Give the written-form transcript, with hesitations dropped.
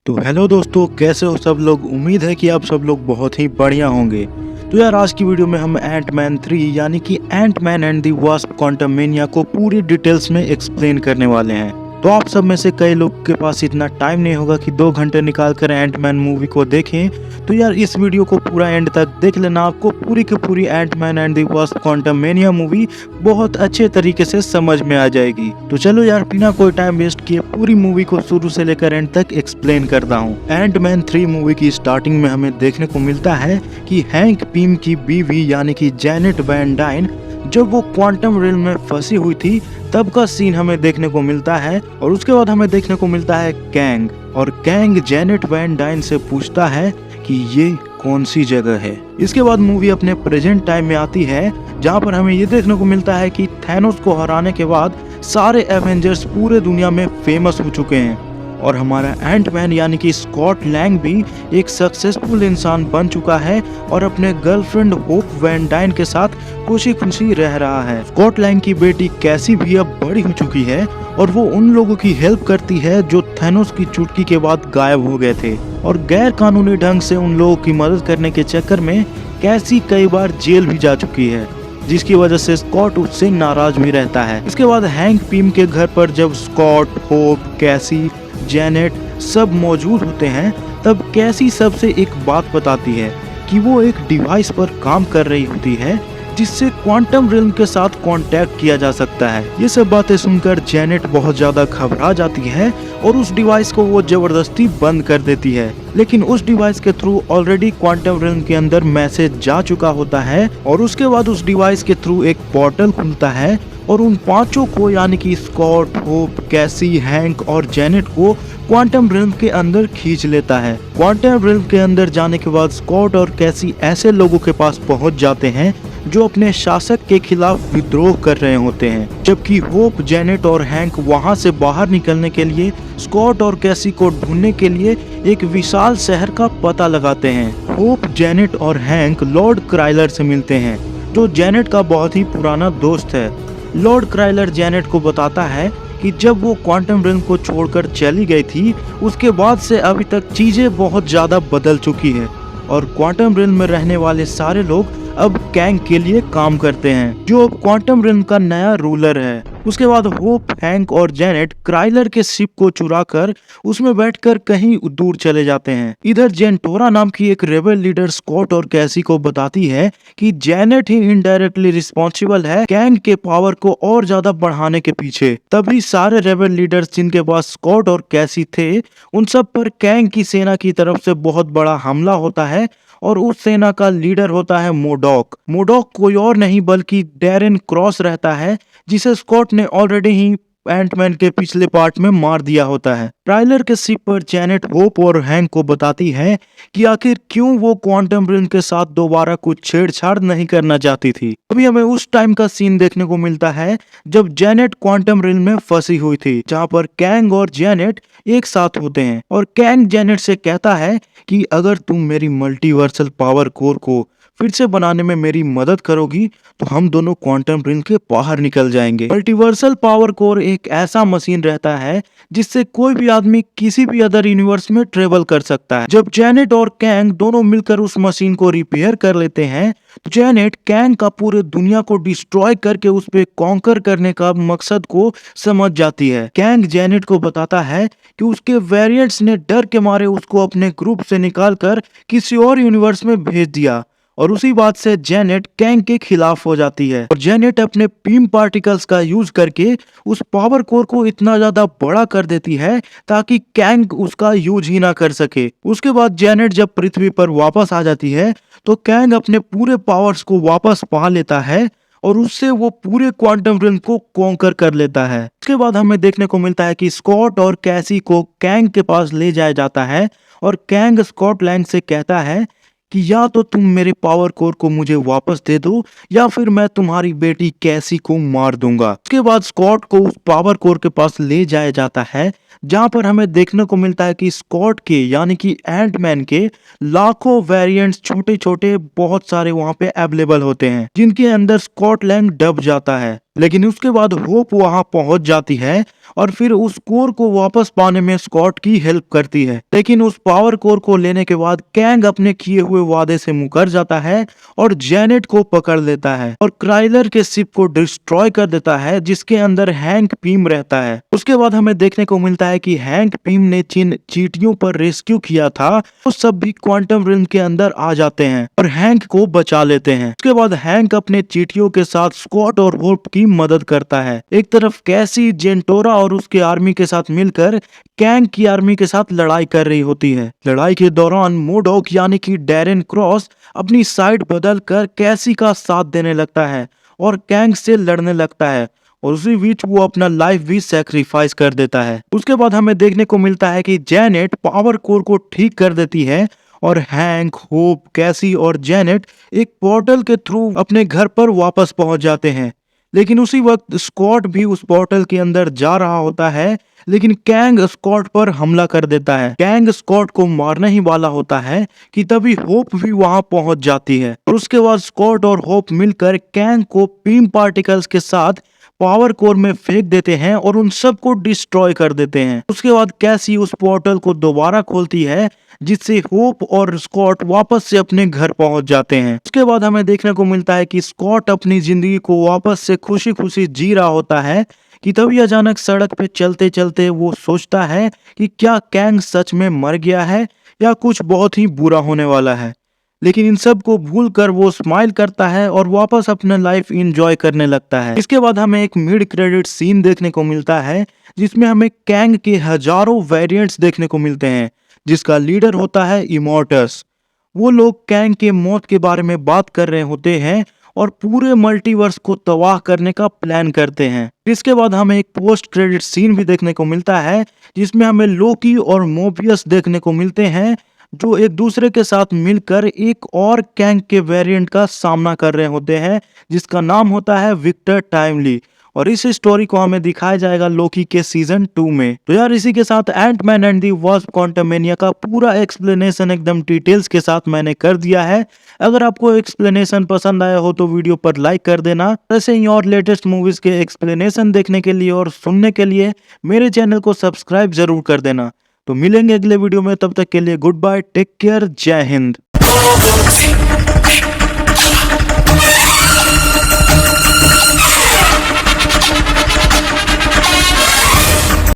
तो हेलो दोस्तों, कैसे हो सब लोग। उम्मीद है कि आप सब लोग बहुत ही बढ़िया होंगे। तो यार आज की वीडियो में हम एंट मैन 3 यानी कि Ant Man and the Wasp Quantumania को पूरी डिटेल्स में एक्सप्लेन करने वाले हैं। तो आप सब में से कई लोग के पास इतना टाइम नहीं होगा कि 2 घंटे निकाल कर एंट मैन मूवी को देखें। तो यार इस वीडियो को पूरा एंड तक देख लेना, आपको पूरी की पूरी Ant Man and the Wasp Quantumania movie बहुत अच्छे तरीके से समझ में आ जाएगी। तो चलो यार बिना कोई टाइम वेस्ट किए पूरी मूवी को शुरू से लेकर एंड तक एक्सप्लेन करता हूँ। एंट मैन 3 मूवी की स्टार्टिंग में हमें देखने को मिलता है कि हैंक पिम की बीवी यानी कि जैनेट वैन डाइन जब वो क्वांटम रिल्म में फंसी हुई थी तब का सीन हमें देखने को मिलता है। और उसके बाद हमें देखने को मिलता है कैंग, और कैंग जैनेट वैन डाइन से पूछता है कि ये कौन सी जगह है। इसके बाद मूवी अपने प्रेजेंट टाइम में आती है जहाँ पर हमें ये देखने को मिलता है कि थैनोस को हराने के बाद सारे एवेंजर्स पूरे दुनिया में फेमस हो चुके हैं और हमारा एंट मैन यानी कि स्कॉट लैंग भी एक सक्सेसफुल इंसान बन चुका है और अपने गर्लफ्रेंड होप वैन डाइन के साथ खुशी खुशी रह रहा है। स्कॉट लैंग की बेटी कैसी भी अब बड़ी हो चुकी है और वो उन लोगों की हेल्प करती है जो थैनोस की चुटकी के बाद गायब हो गए थे, और गैर कानूनी ढंग से उन लोगों की मदद करने के चक्कर में कैसी कई बार जेल भी जा चुकी है, जिसकी वजह से स्कॉट उससे नाराज भी रहता है। इसके बाद हैंक पिम के घर पर जब स्कॉट, होप, कैसी, जैनेट सब मौजूद होते हैं तब कैसी सबसे एक बात बताती है कि वो एक डिवाइस पर काम कर रही होती है जिससे क्वांटम रिल्म के साथ कांटेक्ट किया जा सकता है। ये सब बातें सुनकर जैनेट बहुत ज्यादा घबरा जाती है और उस डिवाइस को वो जबरदस्ती बंद कर देती है, लेकिन उस डिवाइस के थ्रू ऑलरेडी क्वांटम रिल्म के अंदर मैसेज जा चुका होता है और उसके बाद उस डिवाइस के थ्रू एक पोर्टल खुलता है और उन पांचों को यानी कि स्कॉट, होप, कैसी, हैंक और जैनेट को क्वांटम रिल्म के अंदर खींच लेता है। क्वांटम रिल्म के अंदर जाने के बाद स्कॉट और कैसी ऐसे लोगों के पास पहुंच जाते हैं जो अपने शासक के खिलाफ विद्रोह कर रहे होते हैं, जबकि होप, जैनेट और हैंक वहां से बाहर निकलने के लिए स्कॉट और कैसी को ढूंढने के लिए एक विशाल शहर का पता लगाते हैं। होप, जैनेट और हैंक लॉर्ड क्राइलर से मिलते हैं जो जैनेट का बहुत ही पुराना दोस्त है। लॉर्ड क्राइलर जैनेट को बताता है कि जब वो क्वांटम रिल्म को छोड़कर चली गई थी उसके बाद से अभी तक चीजें बहुत ज्यादा बदल चुकी है और क्वांटम रिल्म में रहने वाले सारे लोग अब कैंग के लिए काम करते हैं जो अब क्वांटम रिल्म का नया रूलर है। उसके बाद होप, हैंक और जैनेट क्राइलर के शिप को चुराकर उसमें बैठकर कहीं दूर चले जाते हैं। इधर जेंटोरा नाम की एक रेबल लीडर स्कॉट और कैसी को बताती है कि जैनेट ही इनडायरेक्टली रिस्पॉन्सिबल है कैंग के पावर को और ज्यादा बढ़ाने के पीछे। तभी सारे रेबल लीडर्स जिनके पास स्कॉट और कैसी थे उन सब पर कैंग की सेना की तरफ से बहुत बड़ा हमला होता है और उस सेना का लीडर होता है मोडॉक। मोडॉक कोई और नहीं बल्कि डैरेन क्रॉस रहता है जिसे स्कॉट ने ऑलरेडी ही एंटमैन के पिछले पार्ट में मार दिया होता है। ट्राइलर के शिप पर जैनेट होप और हैंक को बताती है कि आखिर क्यों वो क्वांटम रिल्म के साथ दोबारा कुछ छेड़छाड़ नहीं करना चाहती थी। अभी हमें उस टाइम का सीन देखने को मिलता है जब जैनेट क्वांटम रिल्म में फंसी हुई थी, जहाँ पर कैंग और जैनेट एक साथ होते हैं और कैंग जैनेट से कहता है कि अगर तुम मेरी मल्टीवर्सल पावर कोर को फिर से बनाने में मेरी मदद करोगी तो हम दोनों क्वांटम रिंग के बाहर निकल जाएंगे। मल्टीवर्सल पावर कोर एक ऐसा मशीन रहता है जिससे कोई भी आदमी किसी भी अदर यूनिवर्स में ट्रेवल कर सकता है। जब जैनेट और कैंग दोनों मिलकर उस मशीन को रिपेयर कर लेते हैं तो जैनेट कैंग का पूरे दुनिया को डिस्ट्रॉय करके उस पे कॉन्कर करने का मकसद को समझ जाती है। कैंग जैनेट को बताता है कि उसके वेरिएंट्स ने डर के मारे उसको अपने ग्रुप से निकालकर किसी और यूनिवर्स में भेज दिया और उसी बात से जैनेट कैंग के खिलाफ हो जाती है और जैनेट अपने बीम पार्टिकल्स का यूज करके उस पावर कोर को इतना ज्यादा बड़ा कर देती है ताकि कैंग उसका यूज ही ना कर सके। उसके बाद जैनेट जब पृथ्वी पर वापस आ जाती है तो कैंग अपने पूरे पावर्स को वापस पा लेता है और उससे वो पूरे क्वांटम रिल्म को कॉन्कर कर लेता है। उसके बाद हमें देखने को मिलता है कि स्कॉट और कैसी को कैंग के पास ले जाया जाता है और कैंग स्कॉट लैंग से कहता है कि या तो तुम मेरे पावर कोर को मुझे वापस दे दो या फिर मैं तुम्हारी बेटी कैसी को मार दूंगा। उसके बाद स्कॉट को उस पावर कोर के पास ले जाया जाता है जहां पर हमें देखने को मिलता है कि स्कॉट के यानी कि एंटमैन के लाखों वेरिएंट्स छोटे छोटे बहुत सारे वहां पे अवेलेबल होते हैं जिनके अंदर स्कॉट लैंग दब जाता है। लेकिन उसके बाद होप वहां पहुंच जाती है और फिर उस कोर को वापस पाने में स्कॉट की हेल्प करती है। लेकिन उस पावर कोर को लेने के बाद कैंग अपने किए हुए वादे से मुकर जाता है और जेनेट को पकड़ लेता है और क्राइलर के शिप को डिस्ट्रॉय कर देता है जिसके अंदर हैंक पीम रहता है। उसके बाद हमें देखने को मिलता है कि हैंक पीम ने जिन चींटियों पर रेस्क्यू किया था वो सब भी क्वांटम रिल्म के अंदर आ जाते हैं और हैंक को बचा लेते हैं। उसके बाद हैंक अपने चींटियों के साथ स्कॉट और होप की मदद करता है। एक तरफ कैसी, जेंटोरा और उसके आर्मी के साथ मिलकर कैंग की आर्मी के साथ लड़ाई कर रही होती है। लड़ाई के दौरान मोडॉक यानी कि डैरेन क्रॉस अपनी साइड बदल कर कैसी का साथ देने लगता है और कैंग से लड़ने लगता है और उसी बीच वो अपना लाइफ भी सैक्रिफाइस कर देता है। उसके बाद हमें देखने को मिलता है कि जेनेट पावर कोर को ठीक कर देती है और हैंक, होप, कैसी और जेनेट एक पोर्टल के थ्रू अपने घर पर वापस पहुंच जाते हैं। लेकिन उसी वक्त स्कॉट भी उस पोर्टल के अंदर जा रहा होता है, लेकिन कैंग स्कॉट पर हमला कर देता है। कैंग स्कॉट को मारने ही वाला होता है कि तभी होप भी वहां पहुंच जाती है और उसके बाद स्कॉट और होप मिलकर कैंग को बीम पार्टिकल्स के साथ पावर कोर में फेंक देते हैं और उन सबको डिस्ट्रॉय कर देते हैं। उसके बाद कैसी उस पोर्टल को दोबारा खोलती है जिससे होप और स्कॉट वापस से अपने घर पहुंच जाते हैं। उसके बाद हमें देखने को मिलता है कि स्कॉट अपनी जिंदगी को वापस से खुशी खुशी जी रहा होता है कि तभी अचानक सड़क पे चलते चलते वो सोचता है कि क्या कैंग सच में मर गया है या कुछ बहुत ही बुरा होने वाला है। लेकिन इन सब को भूल कर वो स्माइल करता है और वापस अपना लाइफ इंजॉय करने लगता है। इसके बाद हमें एक मिड क्रेडिट सीन देखने को मिलता है जिसमें हमें कैंग के हजारों वेरिएंट्स देखने को मिलते हैं जिसका लीडर होता है इमोर्टस। वो लोग कैंग के मौत के बारे में बात कर रहे होते हैं और पूरे मल्टीवर्स को तबाह करने का प्लान करते हैं। इसके बाद हमें एक पोस्ट क्रेडिट सीन भी देखने को मिलता है जिसमें हमें लोकी और मोबियस देखने को मिलते हैं जो एक दूसरे के साथ मिलकर एक और कैंग के वेरिएंट का सामना कर रहे होते हैं जिसका नाम होता है विक्टर टाइमली और इस स्टोरी को हमें दिखाया जाएगा लोकी के सीजन 2 में। तो यार इसी के साथ Ant Man and the Wasp Quantumania का पूरा एक्सप्लेनेशन एकदम डिटेल्स के साथ मैंने कर दिया है। अगर आपको एक्सप्लेनेशन पसंद आया हो तो वीडियो पर लाइक कर देना। ऐसे ही और लेटेस्ट मूवीज के एक्सप्लेनेशन देखने के लिए और सुनने के लिए मेरे चैनल को सब्सक्राइब जरूर कर देना। तो मिलेंगे अगले वीडियो में, तब तक के लिए गुड बाय, टेक केयर, जय हिंद।